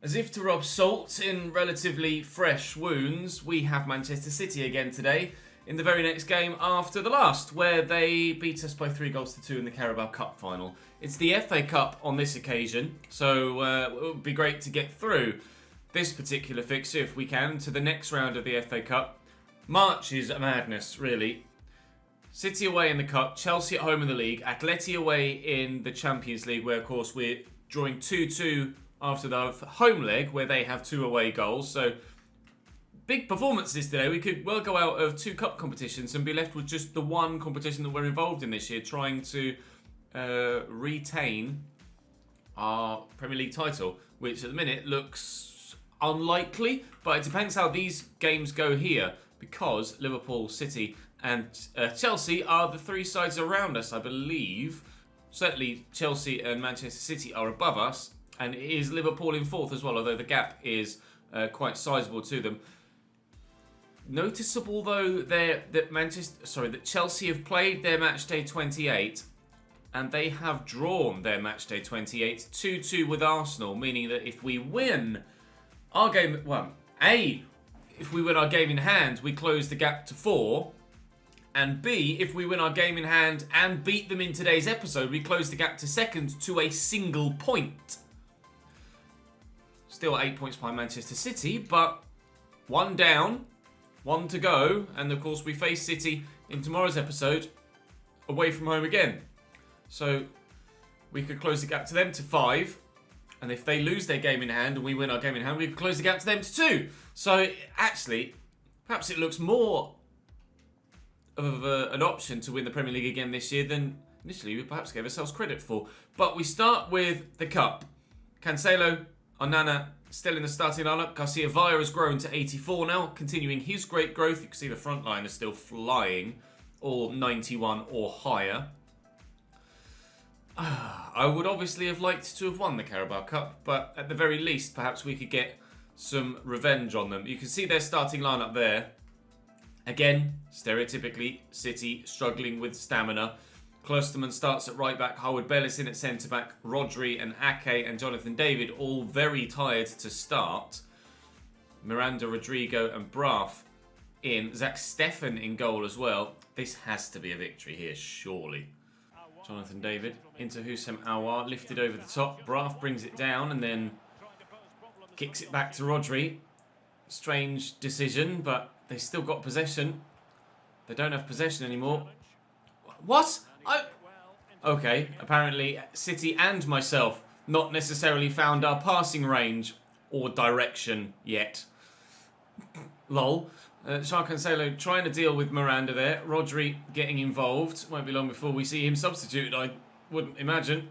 As if to rub salt in relatively fresh wounds, we have Manchester City again today in the very next game after the last, where they beat us by 3-2 in the Carabao Cup final. It's the FA Cup on this occasion, so it would be great to get through this particular fixture, if we can, to the next round of the FA Cup. March is a madness, really. City away in the Cup, Chelsea at home in the league, Atletico away in the Champions League, where, of course, we're drawing 2-2 after the home leg, where they have 2 away goals. So, big performances today. We could well go out of 2 cup competitions and be left with just the one competition that we're involved in this year, trying to retain our Premier League title, which at the minute looks unlikely, but it depends how these games go here, because Liverpool, City and Chelsea are the 3 sides around us, I believe. Certainly Chelsea and Manchester City are above us, and it is Liverpool in 4th as well, although the gap is quite sizable to them. Noticeable though that Chelsea have played their match day 28 and they have drawn their match day 28 2-2 with Arsenal, meaning that if we win our game, if we win our game in hand, we close the gap to 4. And B, if we win our game in hand and beat them in today's episode, we close the gap to 2nd to a single point. Still 8 points behind Manchester City, but 1 down, 1 to go. And of course, we face City in tomorrow's episode away from home again. So we could close the gap to them to 5. And if they lose their game in hand and we win our game in hand, we could close the gap to them to 2. So actually, perhaps it looks more of an option to win the Premier League again this year than initially we perhaps gave ourselves credit for. But we start with the Cup. Cancelo, Onana still in the starting lineup. Garcia Villa has grown to 84 now, continuing his great growth. You can see the front line is still flying, all 91 or higher. I would obviously have liked to have won the Carabao Cup, but at the very least, perhaps we could get some revenge on them. You can see their starting lineup there. Again, stereotypically, City struggling with stamina. Klosterman starts at right back, Howard-Bellis in at centre back, Rodri and Ake and Jonathan David all very tired to start. Miranda, Rodrigo and Braff in. Zach Steffen in goal as well. This has to be a victory here, surely. Jonathan David into Houssem Aouar, lifted over the top. Braff brings it down and then kicks it back to Rodri. Strange decision, but they still got possession. They don't have possession anymore. What? Okay, apparently City and myself not necessarily found our passing range or direction yet. Lol. João Cancelo trying to deal with Miranda there. Rodri getting involved. Won't be long before we see him substituted, I wouldn't imagine.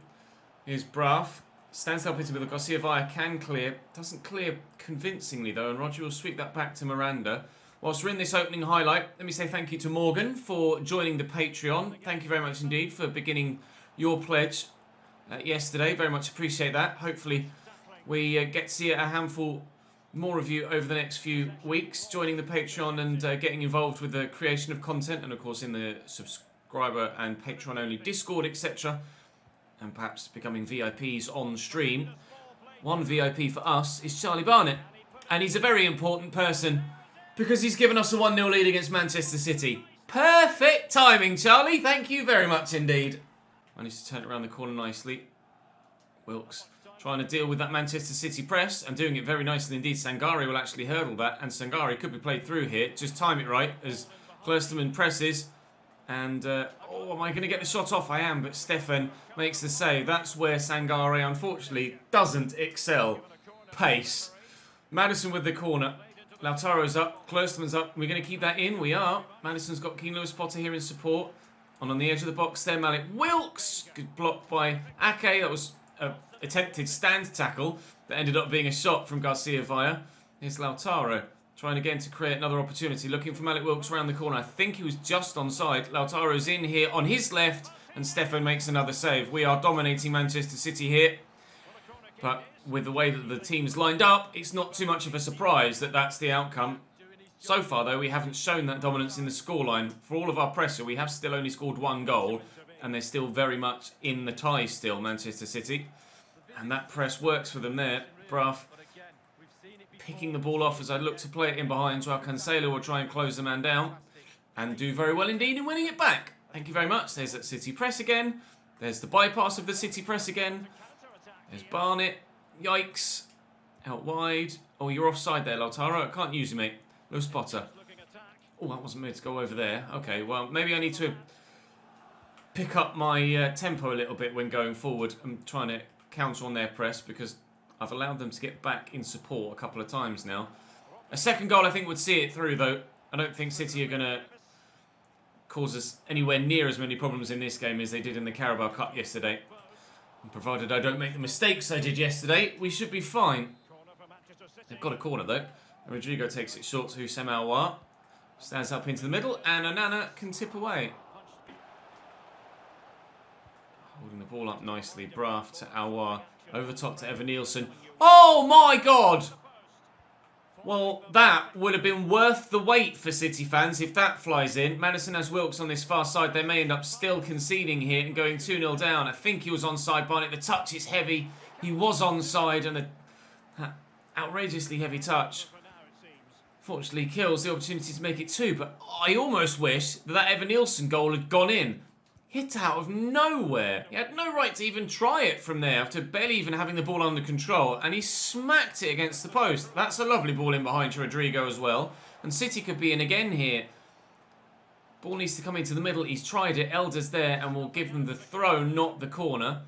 Here's Braff. Stands up into with Garcia Villa, can clear. Doesn't clear convincingly though, and Rodri will sweep that back to Miranda. Whilst we're in this opening highlight, let me say thank you to Morgan for joining the Patreon. Thank you very much indeed for beginning your pledge yesterday. Very much appreciate that. Hopefully we get to see a handful more of you over the next few weeks, joining the Patreon and getting involved with the creation of content, and of course in the subscriber and Patreon only Discord, etc. And perhaps becoming VIPs on stream. One VIP for us is Charlie Barnett, and he's a very important person because he's given us a 1-0 lead against Manchester City. Perfect timing, Charlie. Thank you very much indeed. Managed to turn it around the corner nicely. Wilkes trying to deal with that Manchester City press and doing it very nicely indeed. Sangare will actually hurdle that, and Sangare could be played through here. Just time it right as Klosterman presses. And, am I going to get the shot off? I am, but Steffen makes the save. That's where Sangare, unfortunately, doesn't excel. Pace. Maddison with the corner. Lautaro's up. Klosterman's up. We're going to keep that in. We are. Maddison's got Keane Lewis-Potter here in support. And on the edge of the box there, Malik Wilkes. Good block by Ake. That was an attempted stand tackle that ended up being a shot from Garcia Villa. Here's Lautaro. Trying again to create another opportunity. Looking for Malik Wilkes around the corner. I think he was just onside. Lautaro's in here on his left. And Steffen makes another save. We are dominating Manchester City here. But with the way that the team's lined up, it's not too much of a surprise that that's the outcome. So far, though, we haven't shown that dominance in the scoreline. For all of our pressure, we have still only scored 1 goal. And they're still very much in the tie still, Manchester City. And that press works for them there. Braff picking the ball off as I look to play it in behind. Joao Cancelo will try and close the man down and do very well indeed in winning it back. Thank you very much. There's that City press again. There's the bypass of the City press again. There's Barnett. Yikes. Out wide. Oh, you're offside there, Lautaro. I can't use you, mate. Loose Potter. Oh, that wasn't meant to go over there. Okay, well, maybe I need to pick up my tempo a little bit when going forward. I'm trying to counter on their press because I've allowed them to get back in support a couple of times now. A second goal, I think, would see it through, though. I don't think City are going to cause us anywhere near as many problems in this game as they did in the Carabao Cup yesterday. And provided I don't make the mistakes I did yesterday, we should be fine. They've got a corner, though. Rodrigo takes it short to Houssem Aouar. Stands up into the middle, and Onana can tip away. Holding the ball up nicely. Braff to Aouar. Over top to Evan-Nielsen. Oh my God! Well, that would have been worth the wait for City fans if that flies in. Maddison has Wilkes on this far side. They may end up still conceding here and going 2-0 down. I think he was onside, Barnett. The touch is heavy. He was onside, and the outrageously heavy touch fortunately kills the opportunity to make it 2. But I almost wish that Evan-Nielsen goal had gone in. Hit out of nowhere. He had no right to even try it from there after barely even having the ball under control. And he smacked it against the post. That's a lovely ball in behind to Rodrigo as well. And City could be in again here. Ball needs to come into the middle. He's tried it. Elder's there and will give them the throw, not the corner.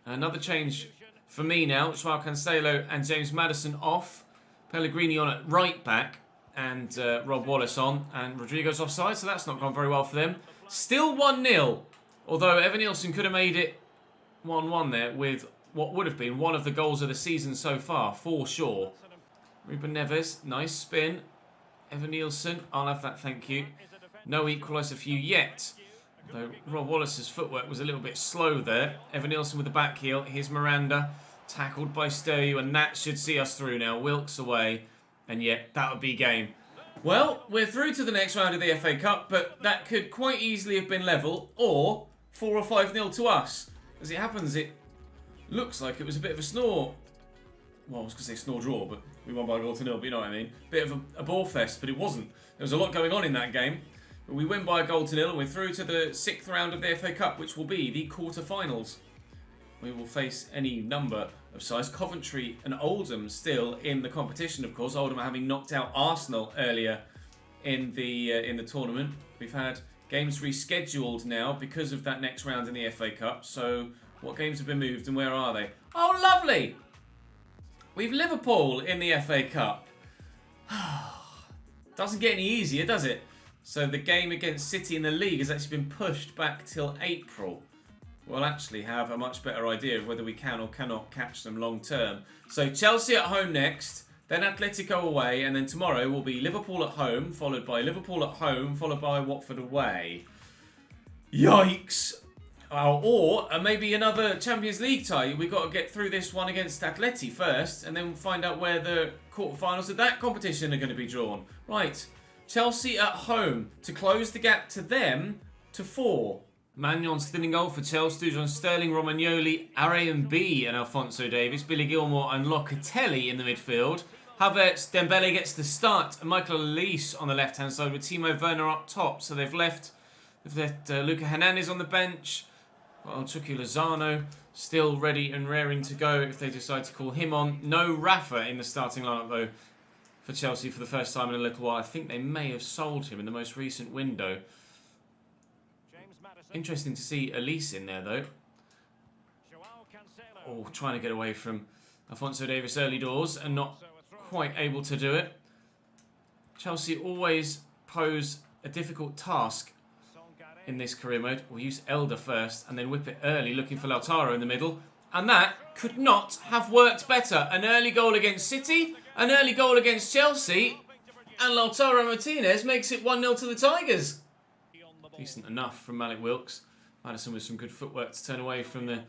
Another change for me now. Joao Cancelo and James Maddison off. Pellegrini on at right back. And Rob Wallace on. And Rodrigo's offside, so that's not gone very well for them. Still 1-0. Although Evan-Nielsen could have made it 1-1 there with what would have been one of the goals of the season so far, for sure. Ruben Neves, nice spin. Evan-Nielsen, I'll have that, thank you. No equaliser for you yet. Though Rob Wallace's footwork was a little bit slow there. Evan-Nielsen with the back heel. Here's Miranda, tackled by Steryu, and that should see us through now. Wilkes away, and yet that would be game. Well, we're through to the next round of the FA Cup, but that could quite easily have been level, or 4 or 5-0 to us. As it happens, it looks like it was a bit of a snore. Well, I was going to say snore draw, but we won by a goal to 0, but you know what I mean. Bit of a ball fest, but it wasn't. There was a lot going on in that game. But we win by a goal to 0, and we're through to the 6th round of the FA Cup, which will be the quarter-finals. We will face any number of sides. Coventry and Oldham still in the competition, of course. Oldham having knocked out Arsenal earlier in the tournament. We've had games rescheduled now because of that next round in the FA Cup. So what games have been moved and where are they? Oh, lovely! We've Liverpool in the FA Cup. Doesn't get any easier, does it? So the game against City in the league has actually been pushed back till April. We'll actually have a much better idea of whether we can or cannot catch them long term. So Chelsea at home next, then Atletico away, and then tomorrow will be Liverpool at home, followed by Liverpool at home, followed by Watford away. Yikes! Or maybe another Champions League tie. We've got to get through this one against Atleti first, and then find out where the quarterfinals of that competition are going to be drawn. Right, Chelsea at home to close the gap to them to 4. Magnon still in goal for Chelsea, John Sterling, Romagnoli, Arian B and Alphonso Davies, Billy Gilmore and Locatelli in the midfield. Havertz, Dembele gets the start, and Michael Elise on the left-hand side with Timo Werner up top. So they've left Luca Hernandez on the bench. Well, Chucky Lozano still ready and raring to go if they decide to call him on. No Rafa in the starting lineup though for Chelsea for the first time in a little while. I think they may have sold him in the most recent window. Interesting to see Elise in there, though. Oh, trying to get away from Alphonso Davies early doors and not quite able to do it. Chelsea always pose a difficult task in this career mode. We'll use Elder first and then whip it early, looking for Lautaro in the middle. And that could not have worked better. An early goal against City, an early goal against Chelsea, and Lautaro Martinez makes it 1-0 to the Tigers. Decent enough from Malik Wilkes. Maddison with some good footwork to turn away from the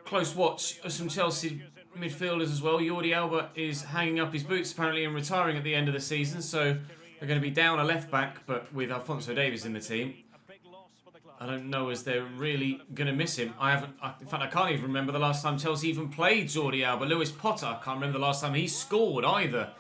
close watch of some Chelsea midfielders as well. Jordi Alba is hanging up his boots apparently and retiring at the end of the season. So they're going to be down a left back, but with Alphonso Davies in the team. I don't know as they're really going to miss him. In fact, I can't even remember the last time Chelsea even played Jordi Alba. Lewis Potter, I can't remember the last time he scored either.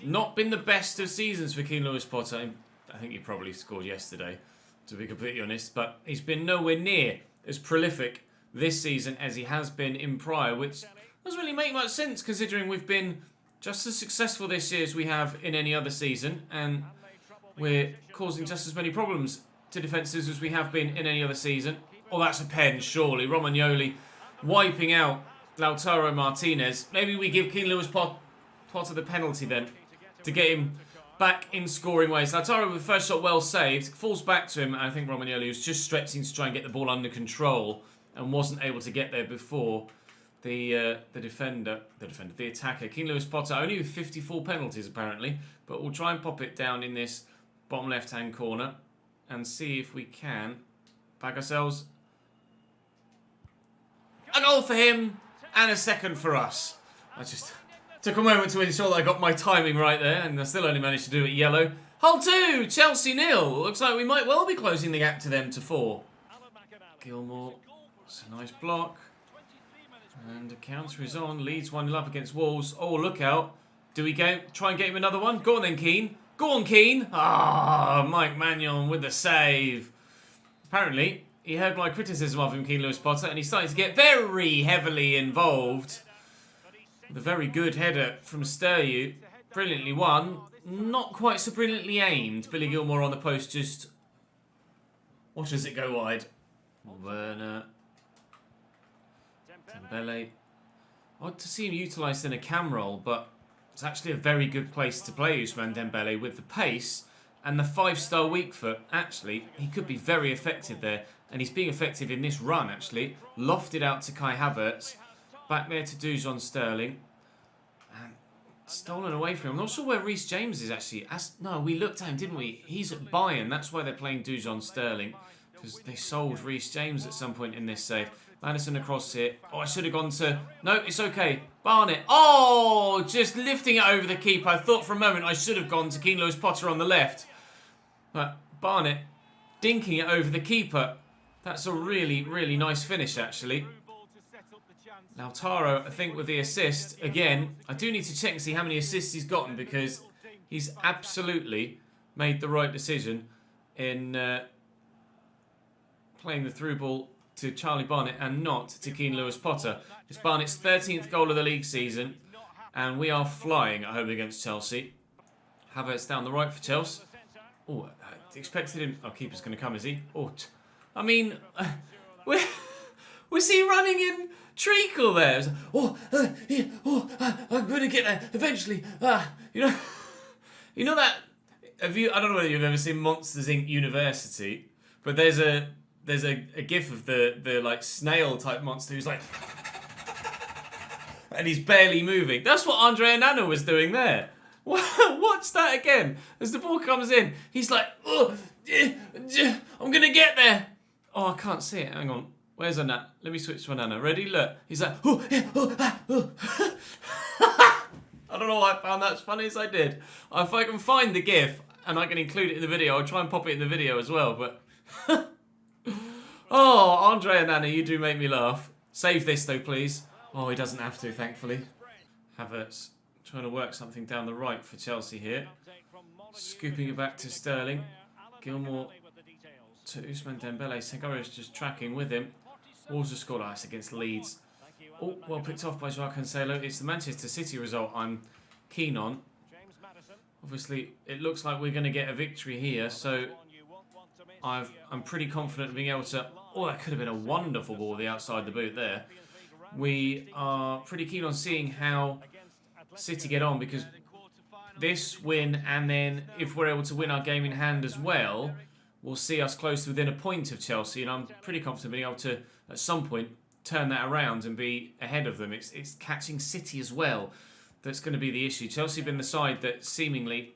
Not been the best of seasons for Keane Lewis Potter. I think he probably scored yesterday, to be completely honest. But he's been nowhere near as prolific this season as he has been in prior, which doesn't really make much sense considering we've been just as successful this year as we have in any other season, and we're causing just as many problems to defences as we have been in any other season. Oh, that's a pen, surely. Romagnoli wiping out Lautaro Martinez. Maybe we give Keane Lewis Potter the penalty then to get him back in scoring ways. Lautaro with the first shot well saved, falls back to him. I think Romagnoli was just stretching to try and get the ball under control and wasn't able to get there before the attacker. Keane Lewis Potter only with 54 penalties apparently, but we'll try and pop it down in this bottom left-hand corner and see if we can bag ourselves a goal for him and a second for us. I just took a moment to ensure that I got my timing right there, and I still only managed to do it yellow. Hull 2, Chelsea 0. Looks like we might well be closing the gap to them to 4. Gilmore, it's a nice block. And the counter is on. Leeds 1-0 up against Wolves. Oh, look out. Do we try and get him another one? Go on then, Keane. Go on, Keane. Ah, Mike Magnon with the save. Apparently, he heard my criticism of him, Keane Lewis Potter, and he started to get very heavily involved. With a very good header from Sturyu. Brilliantly won. Not quite so brilliantly aimed. Billy Gilmore on the post just watches it go wide. Werner. Dembele. Odd to see him utilised in a cam role, but it's actually a very good place to play Ousmane Dembele with the pace and the 5-star weak foot. Actually, he could be very effective there, and he's being effective in this run, actually. Lofted out to Kai Havertz. Back there to Dujon Sterling. And stolen away from him. I'm not sure where Reece James is, actually. No, we looked at him, didn't we? He's at Bayern. That's why they're playing Dujon Sterling, because they sold Reece James at some point in this save. Madison across here. Oh, I should have gone to... No, it's okay. Barnett. Oh, just lifting it over the keeper. I thought for a moment I should have gone to Keane Lewis Potter on the left. But Barnett dinking it over the keeper. That's a really, really nice finish, actually. Lautaro, I think, with the assist. Again, I do need to check and see how many assists he's gotten, because he's absolutely made the right decision in playing the through ball to Charlie Barnett and not to Keane Lewis Potter. It's Barnett's 13th goal of the league season, and we are flying at home against Chelsea. Havertz down the right for Chelsea. Oh, I expected him... Oh, keeper's going to come, is he? Oh, I mean, was he running in treacle there? I'm going to get there eventually. You know that... I don't know whether you've ever seen Monsters Inc. University, but there's a gif of the like snail type monster who's like, and he's barely moving. That's what Andre Onana was doing there. Watch that again. As the ball comes in, he's like, oh, I'm gonna get there. Oh, I can't see it. Hang on. Where's Onana? Let me switch to Onana. Ready? Look. He's like, oh. I don't know why I found that as funny as I did. If I can find the gif and I can include it in the video, I'll try and pop it in the video as well. But oh, Andre Onana, you do make me laugh. Save this though, please. Oh, he doesn't have to, thankfully. Havertz trying to work something down the right for Chelsea here. Scooping it back to Sterling. Gilmore to Ousmane Dembele. Segura's just tracking with him. Wolves have scored ice against Leeds. Oh, well picked off by Joao Cancelo. It's the Manchester City result I'm keen on. Obviously, it looks like we're going to get a victory here, so I'm pretty confident of being able to... Oh, that could have been a wonderful ball the outside the boot there. We are pretty keen on seeing how City get on, because this win, and then if we're able to win our game in hand as well, will see us close to within a point of Chelsea, and I'm pretty confident being able to, at some point, turn that around and be ahead of them. It's catching City as well that's going to be the issue. Chelsea have been the side that seemingly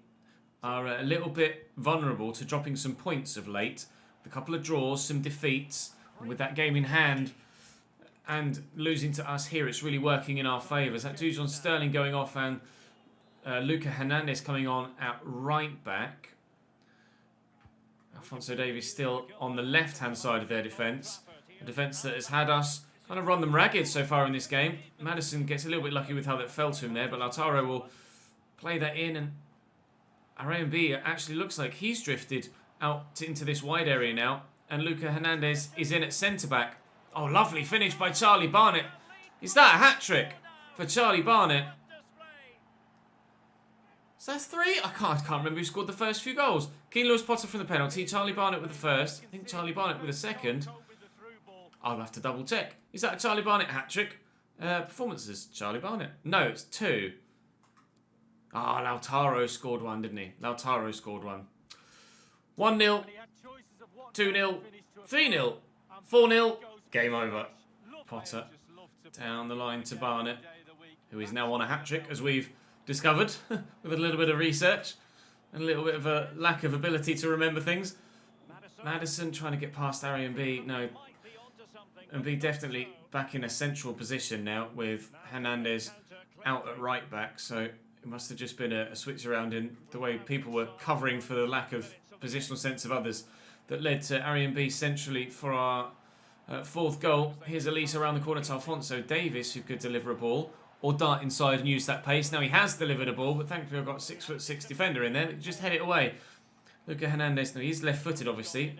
are a little bit vulnerable to dropping some points of late. A couple of draws, some defeats, and with that game in hand and losing to us here, it's really working in our favours. That Dujon Sterling going off and Luca Hernandez coming on at right back. Alphonso Davies still on the left-hand side of their defence. A defence that has had us kind of run them ragged so far in this game. Madison gets a little bit lucky with how that fell to him there, but Lautaro will play that in, and R&B actually looks like he's drifted out into this wide area now, and Luca Hernandez is in at centre-back. Oh, lovely finish by Charlie Barnett. Is that a hat-trick for Charlie Barnett? So that's 3? I can't remember who scored the first few goals. Keane Lewis-Potter from the penalty, Charlie Barnett with the first. I think Charlie Barnett with the second. I'll have to double check. Is that a Charlie Barnett hat-trick? Performances, Charlie Barnett. No, it's 2. Ah, Lautaro scored one, didn't he? Lautaro scored one. 1-0, 2-0, 3-0, 4-0. Game over. Potter down the line to Barnett, who is now on a hat-trick, as we've discovered with a little bit of research and a little bit of a lack of ability to remember things. Maddison trying to get past Ari and B. No. And B definitely back in a central position now with Hernandez out at right back. So it must have just been a switch around in the way people were covering for the lack of positional sense of others that led to Ari and B centrally for our fourth goal. Here's Elise around the corner to Alfonso Davis, who could deliver a ball or dart inside and use that pace. Now he has delivered a ball, but thankfully I've got a 6'6" defender in there that just head it away. Luca Hernandez, now he's left-footed obviously.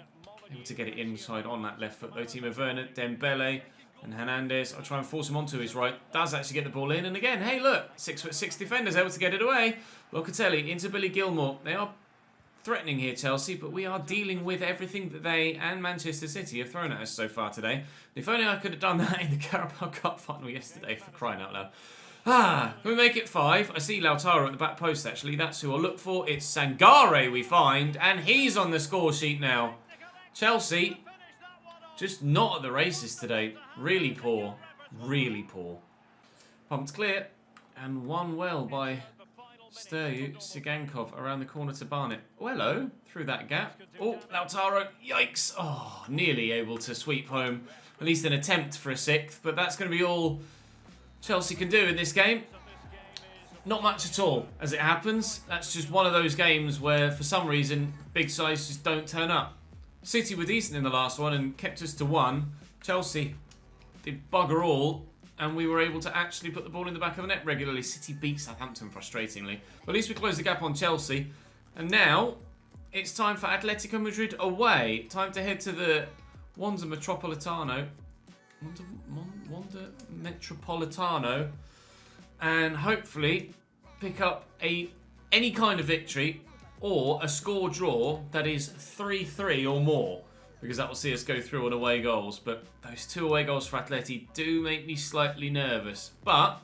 Able to get it inside on that left foot though. Timo Werner, Dembele and Hernandez. I'll try and force him onto his right. Does actually get the ball in. And again, hey look, 6'6" defenders able to get it away. Locatelli into Billy Gilmore. They are threatening here, Chelsea, but we are dealing with everything that they and Manchester City have thrown at us so far today. And if only I could have done that in the Carabao Cup final yesterday, for crying out loud. Can we make it 5? I see Lautaro at the back post, actually. That's who I'll look for. It's Sangare we find, and he's on the score sheet now. Chelsea, just not at the races today. Really poor. Really poor. Pumped clear, and won well by Steryu Sigankov around the corner to Barnett. Oh, hello, through that gap. Oh, Lautaro, yikes. Oh, nearly able to sweep home at least an attempt for a 6th, but that's going to be all Chelsea can do in this game. Not much at all, as it happens. That's just one of those games where, for some reason, big sides just don't turn up. City were decent in the last one and kept us to 1. Chelsea did bugger all, and we were able to actually put the ball in the back of the net regularly. City beat Southampton frustratingly. But at least we closed the gap on Chelsea. And now, it's time for Atletico Madrid away. Time to head to the Wanda Metropolitano. Wanda Metropolitano. And hopefully pick up any kind of victory or a score draw that is 3-3 or more, because that will see us go through on away goals. But those 2 away goals for Atleti do make me slightly nervous. But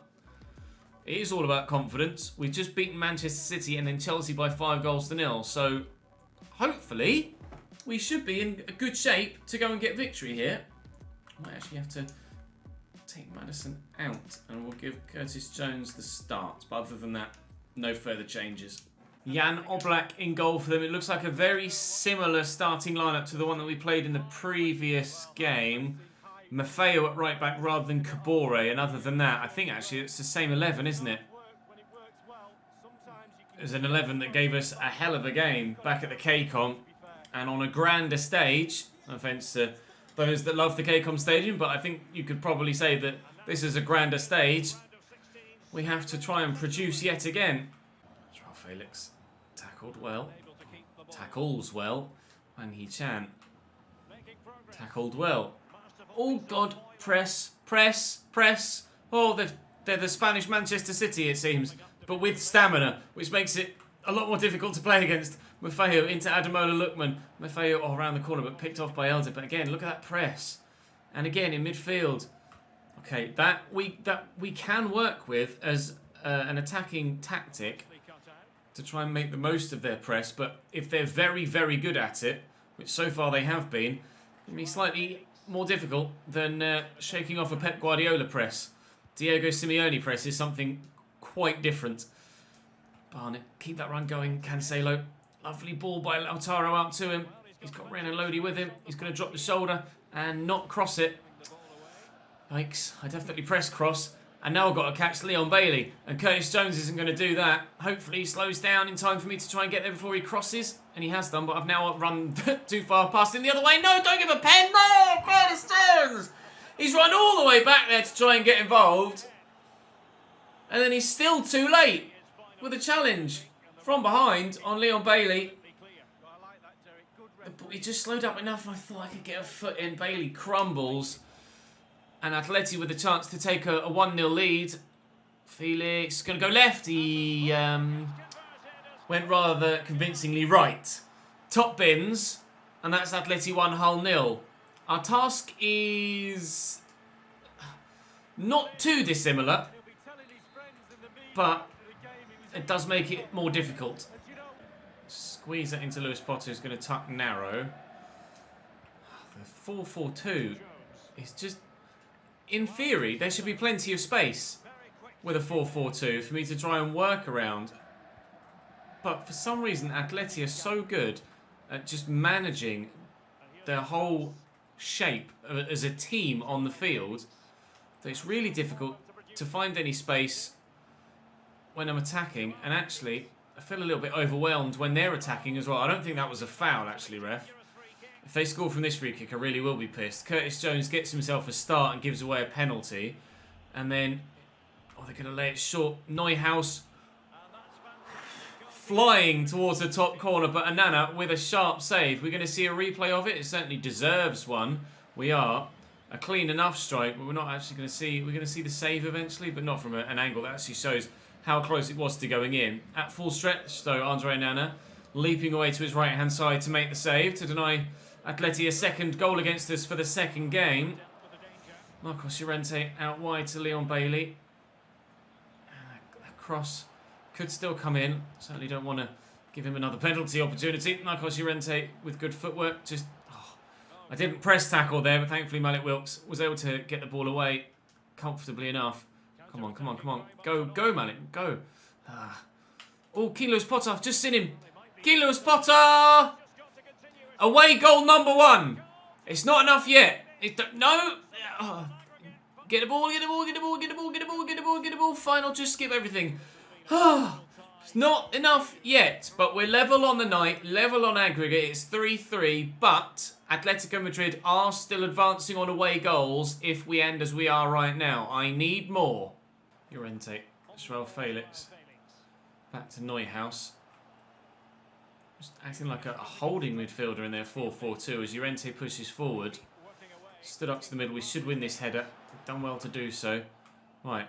it is all about confidence. We've just beaten Manchester City and then Chelsea by 5-0. So hopefully we should be in a good shape to go and get victory here. I might actually have to take Maddison out and we'll give Curtis Jones the start. But other than that, no further changes. Jan Oblak in goal for them. It looks like a very similar starting lineup to the one that we played in the previous game. Maffeo at right back rather than Kabore. And other than that, I think actually it's the same 11, isn't it? It's an 11 that gave us a hell of a game back at the KCOM. And on a grander stage, no offence to those that love the KCOM Stadium, but I think you could probably say that this is a grander stage. We have to try and produce yet again. Joao Felix tackled well. Tackles well. Wang Hee-chan tackled well. Oh God, press, press, press. Oh, they're the Spanish Manchester City, it seems, but with stamina, which makes it a lot more difficult to play against. Maffeo into Ademola Lookman. Maffeo around the corner, but picked off by Elder. But again, look at that press. And again, in midfield. Okay, that we can work with as an attacking tactic to try and make the most of their press. But if they're very, very good at it, which so far they have been, it can be slightly more difficult than shaking off a Pep Guardiola press. Diego Simeone press is something quite different. Barnett, keep that run going. Cancelo. Lovely ball by Lautaro out to him. He's got Renan Lodi with him. He's going to drop the shoulder and not cross it. Yikes, I definitely pressed cross. And now I've got to catch Leon Bailey. And Curtis Jones isn't going to do that. Hopefully he slows down in time for me to try and get there before he crosses. And he has done, but I've now run too far past him the other way. No, don't give a pen. No, Curtis Jones. He's run all the way back there to try and get involved. And then he's still too late. with a challenge from behind on Leon Bailey. He just slowed up enough I thought I could get a foot in. Bailey crumbles. And Atleti with a chance to take a 1-0 lead. Felix going to go left. He went rather convincingly right. Top bins. And that's Atleti 1, Hull 0. Our task is not too dissimilar. But it does make it more difficult. Squeeze it into Lewis Potter, who's going to tuck narrow. The 4-4-2 is just... In theory, there should be plenty of space with a 4-4-2 for me to try and work around. But for some reason, Atleti are so good at just managing their whole shape as a team on the field that it's really difficult to find any space when I'm attacking. And actually, I feel a little bit overwhelmed when they're attacking as well. I don't think that was a foul, actually, ref. If they score from this free kick, I really will be pissed. Curtis Jones gets himself a start and gives away a penalty. And then, oh, they're going to lay it short. Neuhaus flying towards the top corner, but Anana with a sharp save. We're going to see a replay of it. It certainly deserves one. We are. A clean enough strike, but we're not actually going to see... We're going to see the save eventually, but not from an angle that actually shows how close it was to going in. At full stretch, though, Andre Anana leaping away to his right-hand side to make the save, to deny Atleti a second goal against us for the second game. Marcos Llorente out wide to Leon Bailey. A cross could still come in. Certainly don't want to give him another penalty opportunity. Marcos Llorente with good footwork. Just, I didn't press tackle there, but thankfully Malik Wilks was able to get the ball away comfortably enough. Come on, come on, come on. Go, go, Malik, go. Oh, King Lewis Potter, I've just seen him. King Lewis Potter! Away goal number 1. It's not enough yet. No. Get the ball, get the ball, get the ball, get the ball, get the ball, get the ball, get the ball. Fine, I'll just skip everything. It's not enough yet, but we're level on the night, level on aggregate. It's 3-3, but Atletico Madrid are still advancing on away goals if we end as we are right now. I need more. Llorente, Joao Felix. Back to Neuhaus. Just acting like a holding midfielder in their 4-4-2 as Llorente pushes forward. Stood up to the middle. We should win this header. We've done well to do so. Right.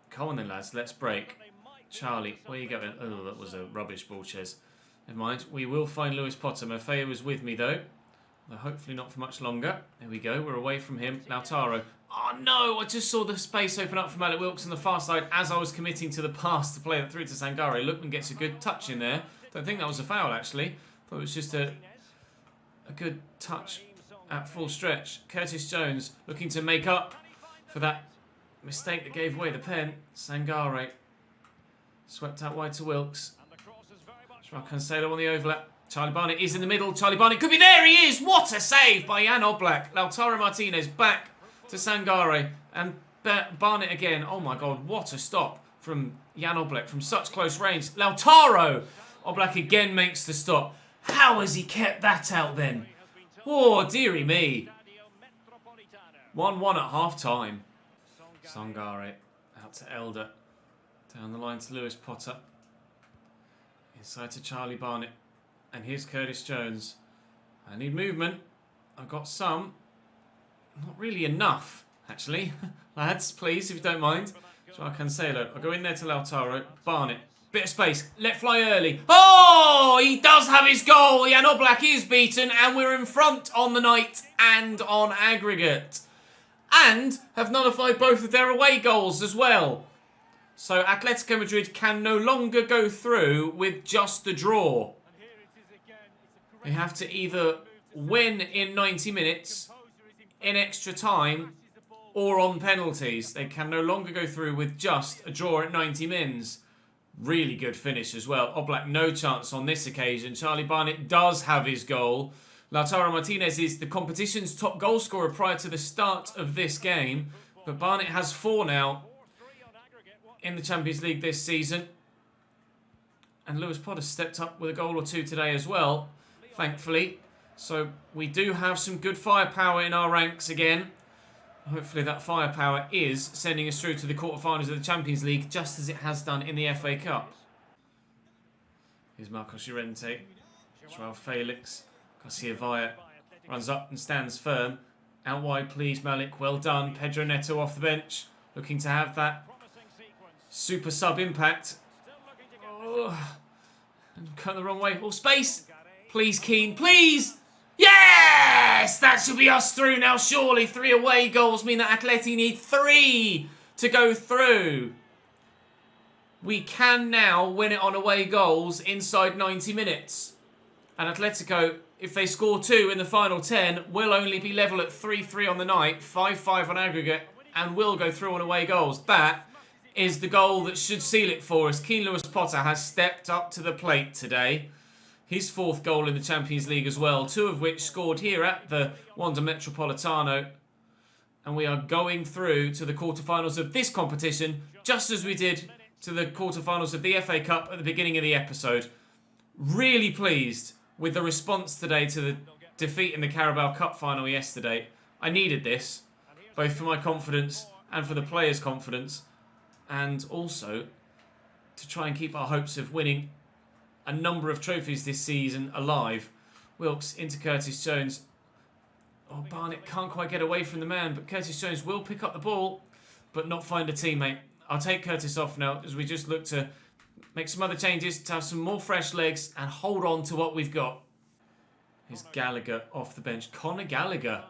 Come on then, lads. Let's break. Charlie, where are you going? Oh, that was a rubbish ball, Ches. Never mind. We will find Lewis Potter. Mafea was with me, though. Hopefully not for much longer. There we go. We're away from him. Lautaro. Oh, no. I just saw the space open up for Malik Wilks on the far side as I was committing to the pass to play it through to Sangare. Lookman gets a good touch in there. Don't think that was a foul, actually. Thought it was just a good touch at full stretch. Curtis Jones looking to make up for that mistake that gave away the pen. Sangare swept out wide to Wilks. Joao Cancelo on the overlap. Charlie Barnett is in the middle. Charlie Barnett could be there. He is. What a save by Jan Oblak. Lautaro Martinez back to Sangare. And Barnett again. Oh my God. What a stop from Jan Oblak from such close range. Lautaro. Oblak again makes the stop. How has he kept that out then? Oh, dearie me. 1-1 at half-time. Sangare out to Elder. Down the line to Lewis Potter. Inside to Charlie Barnett. And here's Curtis Jones. I need movement. I've got some. Not really enough, actually. Lads, please, if you don't mind. Joao Cancelo. I'll go in there to Lautaro. Barnett. Bit of space. Let fly early. Oh, he does have his goal. Jan Oblak is beaten. And we're in front on the night and on aggregate. And have nullified both of their away goals as well. So Atletico Madrid can no longer go through with just a draw. They have to either win in 90 minutes, in extra time, or on penalties. They can no longer go through with just a draw at 90 mins. Really good finish as well. Oblak no chance on this occasion. Charlie Barnett does have his goal. Lautaro Martinez is the competition's top goal scorer prior to the start of this game. But Barnett has 4 now in the Champions League this season. And Lewis Potter stepped up with a goal or 2 today as well, thankfully. So we do have some good firepower in our ranks again. Hopefully that firepower is sending us through to the quarterfinals of the Champions League, just as it has done in the FA Cup. Here's Marcos Llorente. Joao Felix. Garcia Vaya runs up and stands firm. Out wide, please, Malik. Well done. Pedro Neto off the bench. Looking to have that super sub impact. Oh, and cut the wrong way. Oh, space. Please, Keane. Please. Yes! That should be us through now, surely. 3 away goals mean that Atleti need 3 to go through. We can now win it on away goals inside 90 minutes. And Atletico, if they score 2 in the final 10, will only be level at 3-3 on the night, 5-5 on aggregate, and will go through on away goals. That is the goal that should seal it for us. Keane Lewis Potter has stepped up to the plate today. His 4th goal in the Champions League as well, 2 of which scored here at the Wanda Metropolitano. And we are going through to the quarterfinals of this competition, just as we did to the quarterfinals of the FA Cup at the beginning of the episode. Really pleased with the response today to the defeat in the Carabao Cup final yesterday. I needed this, both for my confidence and for the players' confidence, and also to try and keep our hopes of winning a number of trophies this season alive. Wilkes into Curtis Jones. Oh, Barnett can't quite get away from the man, but Curtis Jones will pick up the ball, but not find a teammate. I'll take Curtis off now as we just look to make some other changes to have some more fresh legs and hold on to what we've got. Here's Gallagher off the bench. Conor Gallagher.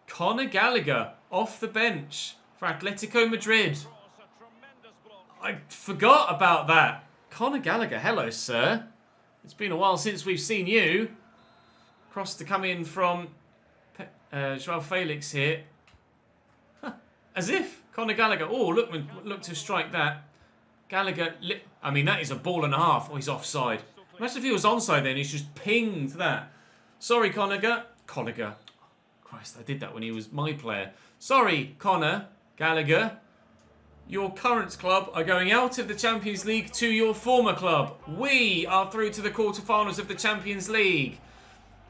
Conor Gallagher off the bench for Atletico Madrid. I forgot about that. Conor Gallagher, hello, sir. It's been a while since we've seen you. Cross to come in from Joao Felix here. Huh. As if. Conor Gallagher. Oh, look to strike that. Gallagher, I mean, that is a ball and a half. Oh, he's offside. Imagine if he was onside then. He's just pinged that. Sorry, Conor. Christ, I did that when he was my player. Sorry, Conor Gallagher. Your current club are going out of the Champions League to your former club. We are through to the quarterfinals of the Champions League.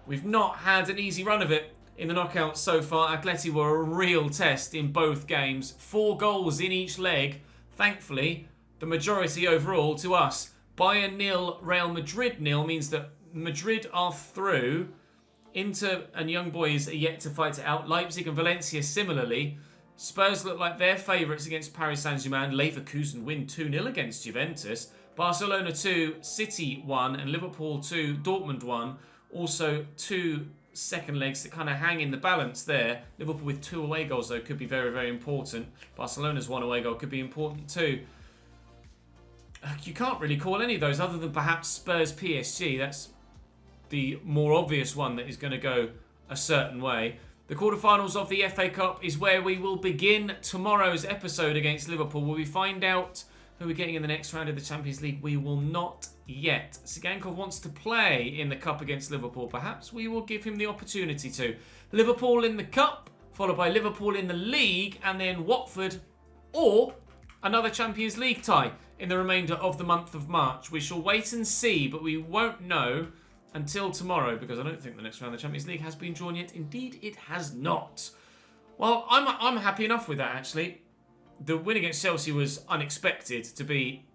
We've not had an easy run of it in the knockouts so far. Atleti were a real test in both games. 4 goals in each leg. Thankfully, the majority overall to us. Bayern 0, Real Madrid 0 means that Madrid are through. Inter and Young Boys are yet to fight it out. Leipzig and Valencia similarly. Spurs look like they're favourites against Paris Saint-Germain. Leverkusen win 2-0 against Juventus. Barcelona 2, City 1, and Liverpool 2, Dortmund 1. Also 2 second legs that kind of hang in the balance there. Liverpool with 2 away goals, though, could be very, very important. Barcelona's 1 away goal could be important too. You can't really call any of those other than perhaps Spurs PSG. That's the more obvious one that is going to go a certain way. The quarterfinals of the FA Cup is where we will begin tomorrow's episode against Liverpool. Will we find out who we're getting in the next round of the Champions League? We will not yet. Sigankov wants to play in the Cup against Liverpool. Perhaps we will give him the opportunity to. Liverpool in the Cup, followed by Liverpool in the League, and then Watford, or another Champions League tie in the remainder of the month of March. We shall wait and see, but we won't know until tomorrow, because I don't think the next round of the Champions League has been drawn yet. Indeed, it has not. Well, I'm happy enough with that, actually. The win against Chelsea was unexpected to be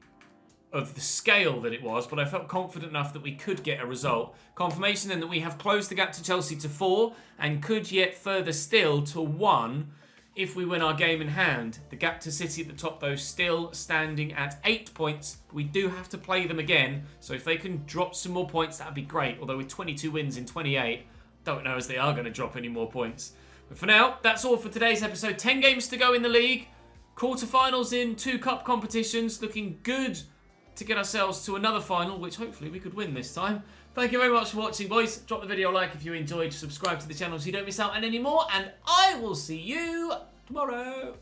of the scale that it was, but I felt confident enough that we could get a result. Confirmation then that we have closed the gap to Chelsea to 4 and could yet further still to 1 if we win our game in hand. The gap to City at the top, though, still standing at 8 points. We do have to play them again, so if they can drop some more points, that would be great. Although with 22 wins in 28, don't know as they are going to drop any more points. But for now, that's all for today's episode. 10 games to go in the league. Quarterfinals in 2 cup competitions. Looking good to get ourselves to another final, which hopefully we could win this time. Thank you very much for watching, boys. Drop the video a like if you enjoyed. Subscribe to the channel so you don't miss out on any more. And I will see you tomorrow.